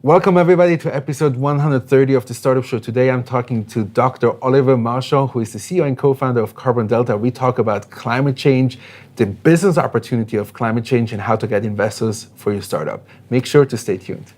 Welcome everybody to episode 130 of the Startup Show. Today I'm talking to Dr. Oliver Marchand, who is the CEO and co-founder of Carbon Delta. We talk about climate change, the business opportunity of climate change, and how to get investors for your startup. Make sure to stay tuned.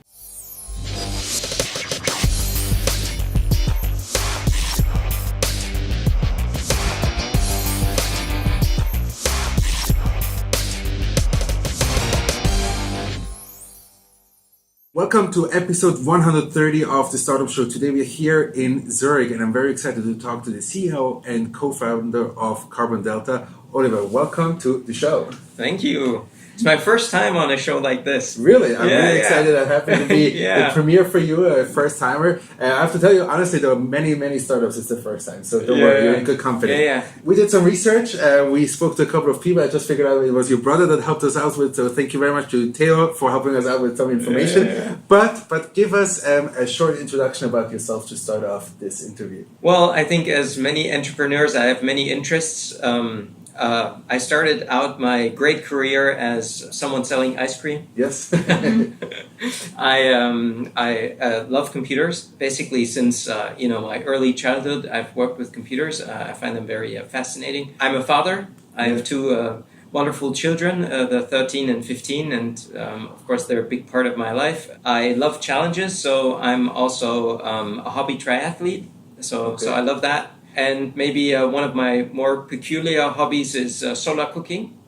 Welcome to episode 130 of the Startup Show. Today we are here in Zurich, and I'm very excited to talk to the CEO and co-founder of Carbon Delta, Oliver. Welcome to the show. Thank you. It's my first time on a show like this. Really? I'm really excited. I'm happy to be the premiere for you, a first timer. I have to tell you, honestly, there are many startups. It's the first time. So don't worry, you're in good company. We did some research. We spoke to a couple of people. I just figured out it was your brother that helped us out with. So thank you very much to Theo for helping us out with some information. But give us a short introduction about yourself to start off this interview. Well, I think as many entrepreneurs, I have many interests. I started out my great career as someone selling ice cream. Yes. I love computers. Basically, since my early childhood, I've worked with computers. I find them very fascinating. I'm a father. I have two wonderful children, they're 13 and 15, and of course they're a big part of my life. I love challenges, so I'm also a hobby triathlete. So I love that. And maybe one of my more peculiar hobbies is solar cooking.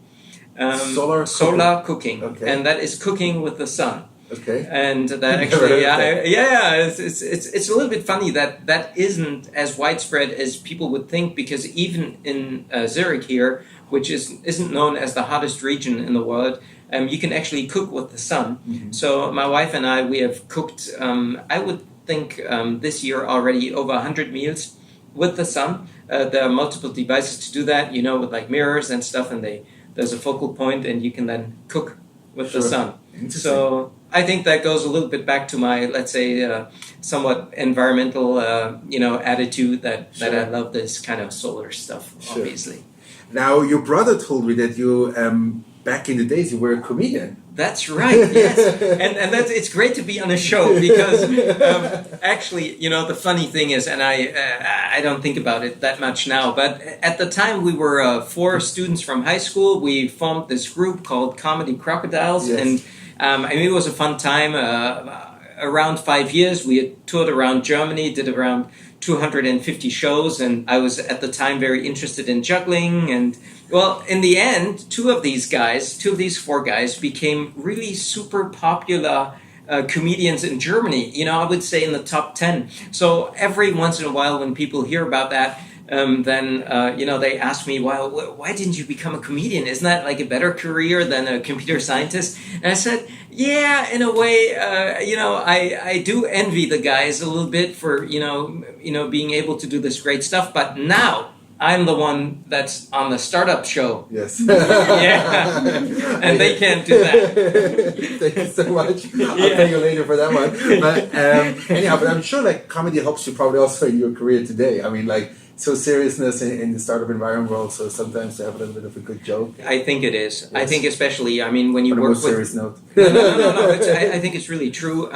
Solar cooking. Okay. And that is cooking with the sun. Okay. And that actually, it's a little bit funny that isn't as widespread as people would think, because even in Zurich here, which isn't known as the hottest region in the world, you can actually cook with the sun. Mm-hmm. So my wife and we have cooked, I would think this year already over 100 meals with the sun. There are multiple devices to do that, with like mirrors and stuff, and there's a focal point, and you can then cook with the sun. So I think that goes a little bit back to my, let's say, somewhat environmental, attitude that I love this kind of solar stuff, obviously. Now, your brother told me that you, back in the days, you were a comedian. That's right, yes. And it's great to be on a show because actually, the funny thing is, and I don't think about it that much now, but at the time we were 4 students from high school. We formed this group called Comedy Crocodiles, and it was a fun time. Around 5 years, we had toured around Germany, did around 250 shows, and I was at the time very interested in juggling. And well, in the end, two of these 4 guys became really super popular comedians in Germany. I would say in the top 10. So every once in a while when people hear about that, then they ask me, well, why didn't you become a comedian? Isn't that like a better career than a computer scientist? And I said, yeah, in a way, I do envy the guys a little bit for, being able to do this great stuff. But now I'm the one that's on the startup show. Yes. And they can't do that. Thank you so much. I'll pay you later for that one. But anyhow, but I'm sure like comedy helps you probably also in your career today. I mean, like, so seriousness in the startup environment world, so sometimes to have a little bit of a good joke. I think it is. Yes. I think especially, when you work with... serious note. No. I think it's really true.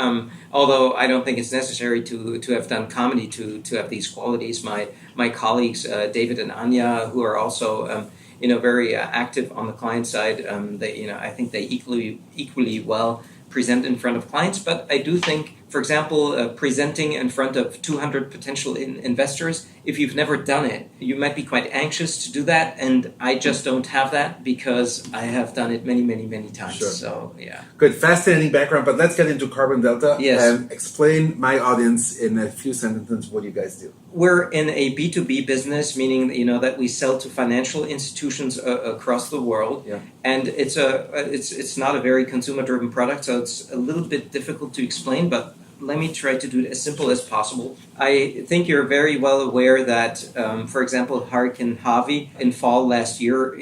Although I don't think it's necessary to have done comedy to have these qualities. My colleagues, David and Anya, who are also very active on the client side, I think they equally well present in front of clients. But I do think, for example, presenting in front of 200 potential investors, if you've never done it, you might be quite anxious to do that. And I just don't have that because I have done it many times. Sure. So, yeah. Good, fascinating background. But let's get into Carbon Delta. Yes. Explain my audience in a few sentences what you guys do. We're in a B2B business, meaning that we sell to financial institutions across the world, and it's not a very consumer-driven product, so it's a little bit difficult to explain. But let me try to do it as simple as possible. I think you're very well aware that, for example, Hurricane Harvey in fall last year,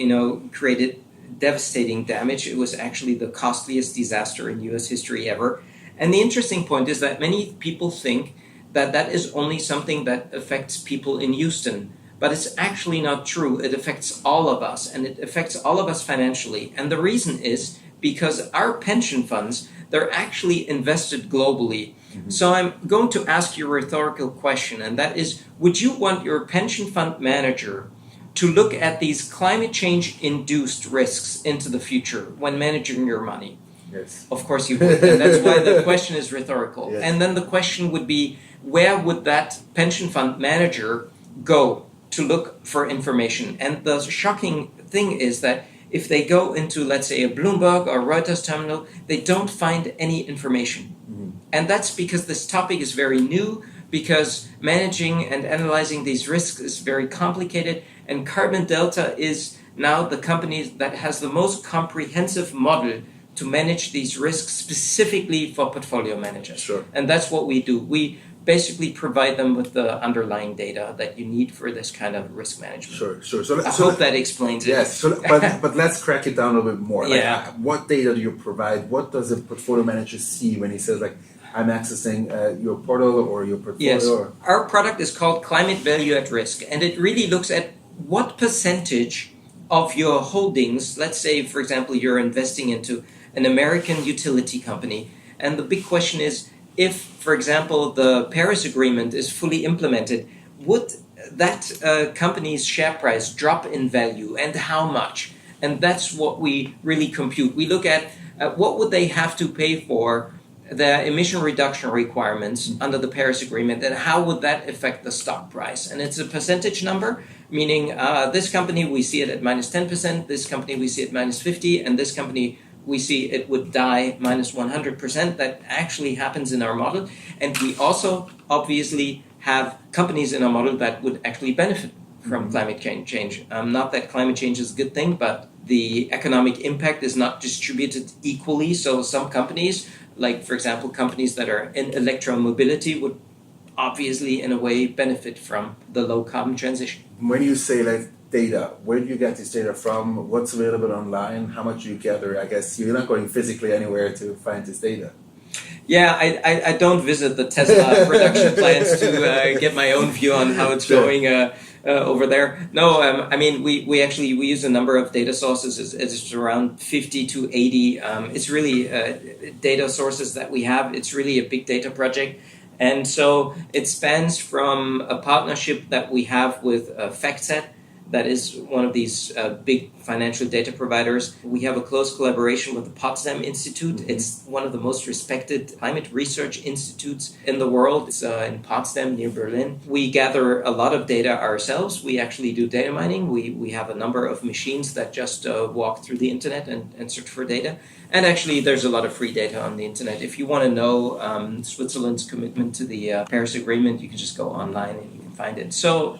created devastating damage. It was actually the costliest disaster in U.S. history ever. And the interesting point is that many people think that is only something that affects people in Houston. But it's actually not true. It affects all of us, and it affects all of us financially. And the reason is because our pension funds, they're actually invested globally. Mm-hmm. So I'm going to ask you a rhetorical question, and that is, would you want your pension fund manager to look at these climate change-induced risks into the future when managing your money? Yes. Of course you would, and that's why the question is rhetorical. Yes. And then the question would be, where would that pension fund manager go to look for information? And the shocking thing is that if they go into, let's say, a Bloomberg or Reuters terminal, they don't find any information. Mm-hmm. And that's because this topic is very new, because managing and analyzing these risks is very complicated, and Carbon Delta is now the company that has the most comprehensive model to manage these risks specifically for portfolio managers. Sure. And that's what we do. We basically provide them with the underlying data that you need for this kind of risk management. Sure. I hope that explains it. Yes, but let's crack it down a little bit more. Like, what data do you provide? What does a portfolio manager see when he says, like, I'm accessing your portal or your portfolio? Yes, our product is called Climate Value at Risk, and it really looks at what percentage of your holdings, let's say, for example, you're investing into an American utility company, and the big question is, if, for example, the Paris Agreement is fully implemented, would that company's share price drop in value, and how much? And that's what we really compute. We look at what would they have to pay for the emission reduction requirements under the Paris Agreement, and how would that affect the stock price? And it's a percentage number, meaning this company, we see it at minus 10%, this company, we see it minus 50%, and this company, we see it would die minus 100%. That actually happens in our model. And we also obviously have companies in our model that would actually benefit from climate change. Not that climate change is a good thing, but the economic impact is not distributed equally. So some companies, like, for example, companies that are in electromobility would obviously, in a way, benefit from the low-carbon transition. When you say, like, data, where do you get this data from? What's available online? How much do you gather? I guess you're not going physically anywhere to find this data. Yeah, I don't visit the Tesla production plants to get my own view on how it's going over there. No, I mean, we use a number of data sources. It's around 50 to 80. It's really data sources that we have. It's really a big data project. And so it spans from a partnership that we have with FactSet, that is one of these big financial data providers. We have a close collaboration with the Potsdam Institute. Mm-hmm. It's one of the most respected climate research institutes in the world. It's in Potsdam, near Berlin. We gather a lot of data ourselves. We actually do data mining. We have a number of machines that just walk through the internet and search for data. And actually, there's a lot of free data on the internet. If you want to know Switzerland's commitment to the Paris Agreement, you can just go online and you can find it. So,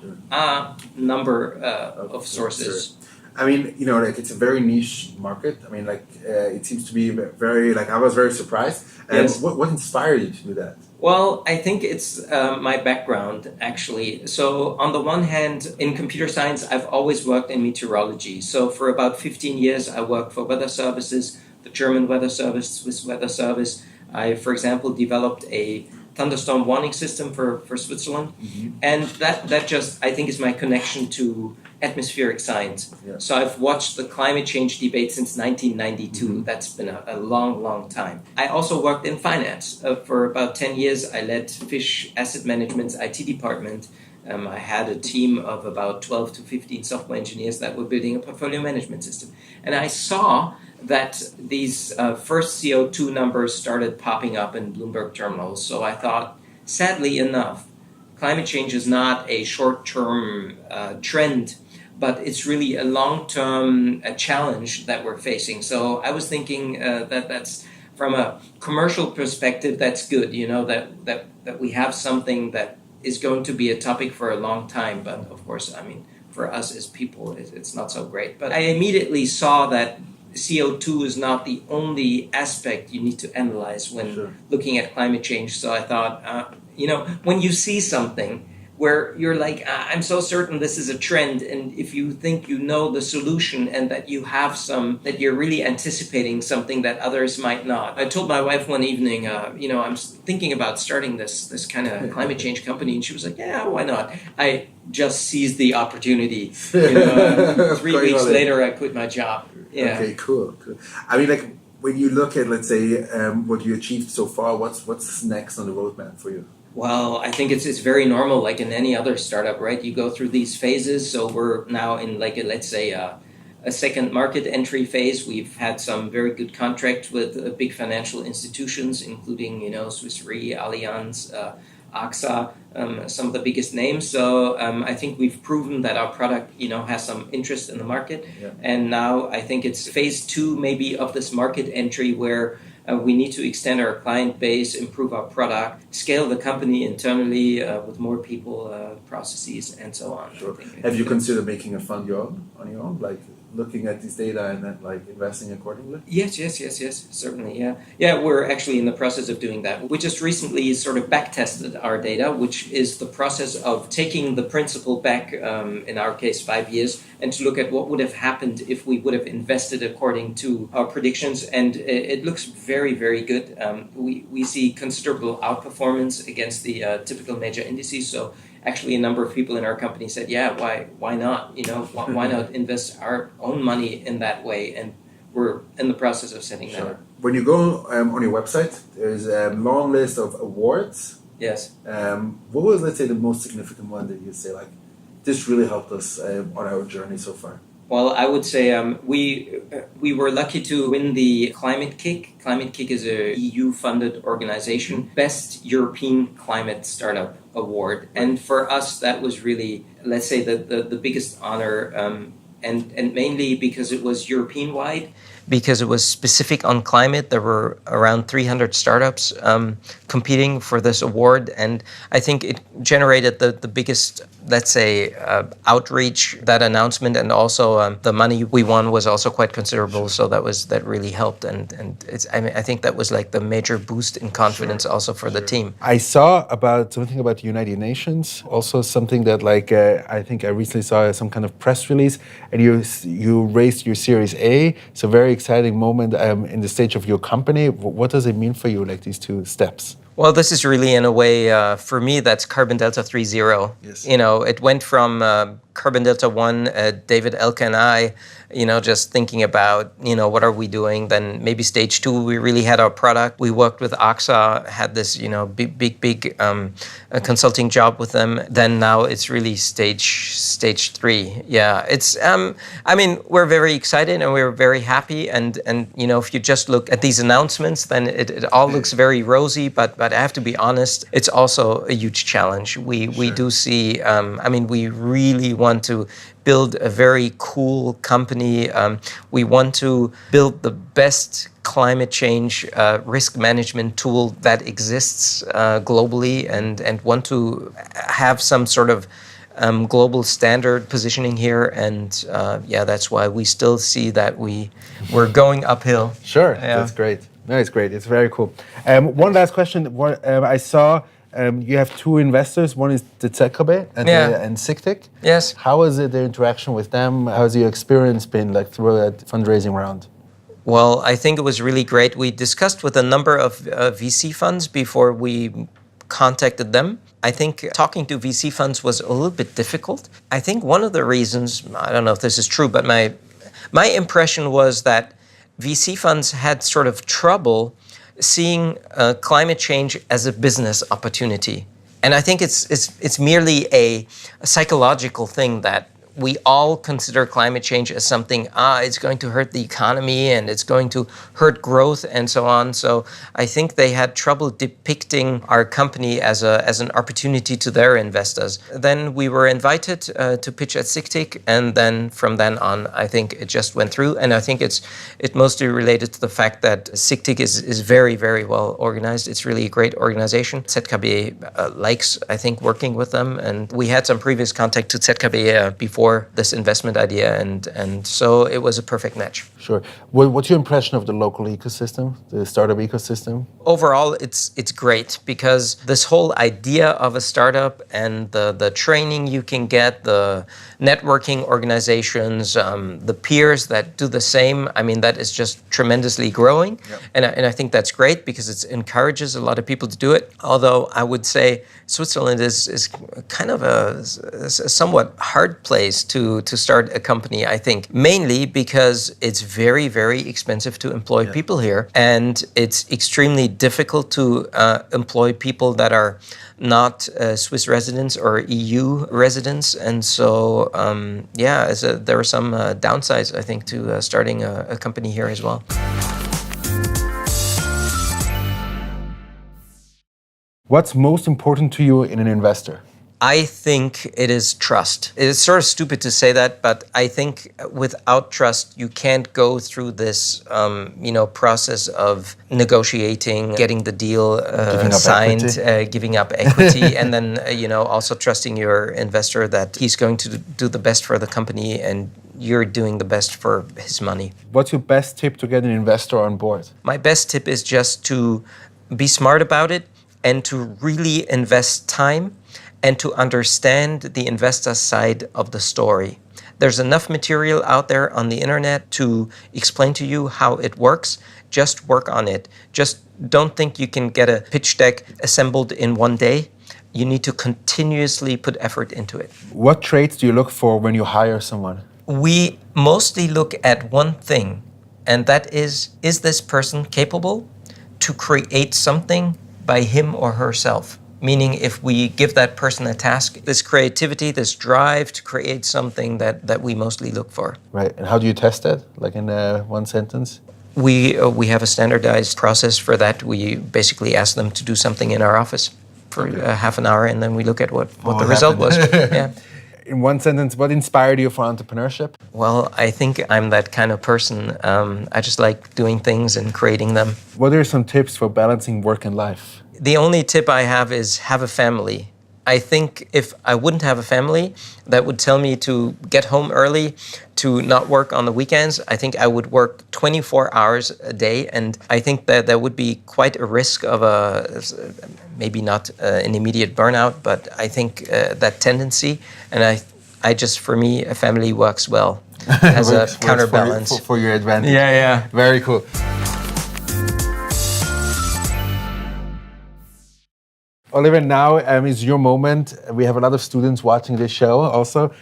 number of sources. I mean, you know, like, it's a very niche market. I mean, like, it seems to be very, like, I was very surprised. Yes. What inspired you to do that? Well, I think it's my background, actually. So on the one hand, in computer science, I've always worked in meteorology. So for about 15 years, I worked for weather services, the German Weather Service, Swiss Weather Service. I, for example, developed a thunderstorm warning system for Switzerland. Mm-hmm. And that just, I think, is my connection to atmospheric science. Yeah. So I've watched the climate change debate since 1992. Mm-hmm. That's been a long, long time. I also worked in finance. For about 10 years, I led Fish Asset Management's IT department. I had a team of about 12 to 15 software engineers that were building a portfolio management system. And I saw that these first CO2 numbers started popping up in Bloomberg terminals. So I thought, sadly enough, climate change is not a short-term trend, but it's really a long-term challenge that we're facing. So I was thinking that's, from a commercial perspective, that's good, you know, that we have something that is going to be a topic for a long time. But of course, I mean, for us as people, it's not so great. But I immediately saw that CO2 is not the only aspect you need to analyze when looking at climate change. So I thought, you know, when you see something where you're like, I'm so certain this is a trend, and if you think you know the solution and that you have that you're really anticipating something that others might not. I told my wife one evening, you know, I'm thinking about starting this kind of climate change company, and she was like, yeah, why not? I just seized the opportunity. You know, 3 weeks later, I quit my job. Yeah. Okay, cool. I mean, like, when you look at, let's say, what you achieved so far, what's next on the roadmap for you? Well, I think it's very normal, like in any other startup, right? You go through these phases. So we're now in like let's say a second market entry phase. We've had some very good contracts with big financial institutions, including Swiss Re, Allianz, AXA, some of the biggest names. So I think we've proven that our product has some interest in the market. Yeah. And now I think it's phase 2 maybe of this market entry where we need to extend our client base, improve our product, scale the company internally with more people, processes, and so on. Sure. Have you considered making a fund on your own, like looking at this data and then like investing accordingly? Yes, certainly, yeah. Yeah, we're actually in the process of doing that. We just recently sort of back tested our data, which is the process of taking the principal back, in our case 5 years, and to look at what would have happened if we would have invested according to our predictions. And it looks very, very good. We see considerable outperformance against the typical major indices. So actually a number of people in our company said, yeah, why not? Why not invest our own money in that way? And we're in the process of setting that up. When you go on your website, there's a long list of awards. Yes. What was, let's say, the most significant one that you say, like, this really helped us on our journey so far? Well, I would say we were lucky to win the Climate Kick. Climate Kick is a EU-funded organization, Best European Climate Startup Award. And for us, that was really, let's say, the biggest honor, and mainly because it was European-wide. Because it was specific on climate. There were around 300 startups competing for this award, and I think it generated the biggest, let's say, outreach, that announcement, and also the money we won was also quite considerable. So that really helped, and I think that was like the major boost in confidence also for the team. I saw something about the United Nations, also something that I think I recently saw some kind of press release, and you raised your Series A, so very exciting moment in the stage of your company. What does it mean for you, like these two steps? Well, this is really, in a way, for me, that's Carbon Delta 3.0. Yes. It went from Carbon Delta 1, David, Elke, and I, just thinking about, what are we doing? Then maybe stage 2, we really had our product. We worked with AXA, had this, big consulting job with them. Then now it's really stage 3. Yeah, it's, we're very excited and we're very happy. And if you just look at these announcements, then it all looks very rosy, but I have to be honest, it's also a huge challenge. We do see, we really want to build a very cool company. We want to build the best climate change risk management tool that exists globally, and want to have some sort of global standard positioning here. And that's why we still see that we're going uphill. Sure, yeah. That's great. No, it's great. It's very cool. One last question. I saw you have two investors. One is the ZKB and SICTIC. Yes. How is it, the interaction with them? How has your experience been through that fundraising round? Well, I think it was really great. We discussed with a number of VC funds before we contacted them. I think talking to VC funds was a little bit difficult. I think one of the reasons, I don't know if this is true, but my impression was that VC funds had sort of trouble seeing climate change as a business opportunity. And I think it's merely a psychological thing that we all consider climate change as something, it's going to hurt the economy and it's going to hurt growth and so on. So I think they had trouble depicting our company as an opportunity to their investors. Then we were invited to pitch at SICTIC, and then from then on, I think it just went through. And I think it mostly related to the fact that SICTIC is very, very well organized. It's really a great organization. ZKB likes, I think, working with them. And we had some previous contact to ZKB before this investment idea, and so it was a perfect match. Sure. What's your impression of the local ecosystem, the startup ecosystem? Overall, it's great, because this whole idea of a startup and the training you can get, the networking organizations, the peers that do the same. I mean, that is just tremendously growing. Yep. And I think that's great because it encourages a lot of people to do it. Although I would say Switzerland is kind of a somewhat hard place to start a company, I think, mainly because it's very, very expensive to employ people here. And it's extremely difficult to employ people that are not Swiss residents or EU residents. And so, there are some downsides, I think, to starting a company here as well. What's most important to you in an investor? I think it is trust. It's sort of stupid to say that, but I think without trust, you can't go through this, process of negotiating, getting the deal signed, giving up equity, and then, also trusting your investor that he's going to do the best for the company and you're doing the best for his money. What's your best tip to get an investor on board? My best tip is just to be smart about it and to really invest time and to understand the investor side of the story. There's enough material out there on the internet to explain to you how it works. Just work on it. Just don't think you can get a pitch deck assembled in one day. You need to continuously put effort into it. What traits do you look for when you hire someone? We mostly look at one thing, and that is this person capable to create something by him or herself? Meaning if we give that person a task, this creativity, this drive to create something that we mostly look for. Right, and how do you test that, like in one sentence? We have a standardized process for that. We basically ask them to do something in our office for half an hour, and then we look at what the result was. Yeah. In one sentence, what inspired you for entrepreneurship? Well, I think I'm that kind of person. I just like doing things and creating them. What are some tips for balancing work and life? The only tip I have is have a family. I think if I wouldn't have a family, that would tell me to get home early, to not work on the weekends. I think I would work 24 hours a day, and I think that would be quite a risk of maybe not an immediate burnout, but I think that tendency, and I just, for me, a family works well as a counterbalance. For your advantage. Yeah. Very cool. Oliver, now is your moment. We have a lot of students watching this show also.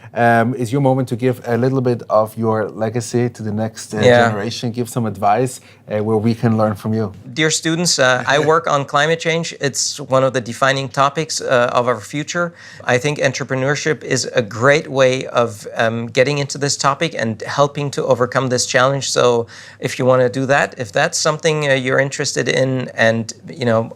Is your moment to give a little bit of your legacy to the next generation, give some advice where we can learn from you. Dear students, I work on climate change. It's one of the defining topics of our future. I think entrepreneurship is a great way of getting into this topic and helping to overcome this challenge. So if you want to do that, if that's something you're interested in, and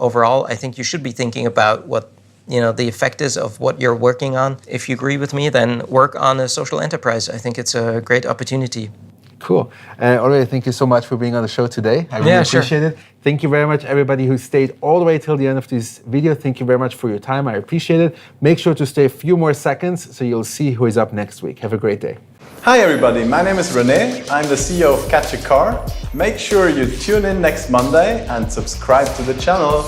overall, I think you should be thinking about what the effect is of what you're working on. If you agree with me, then work on a social enterprise. I think it's a great opportunity. Cool. Oliver, thank you so much for being on the show today. I really appreciate it. Thank you very much, everybody who stayed all the way till the end of this video. Thank you very much for your time. I appreciate it. Make sure to stay a few more seconds so you'll see who is up next week. Have a great day. Hi everybody, my name is René. I'm the CEO of Catch a Car. Make sure you tune in next Monday and subscribe to the channel.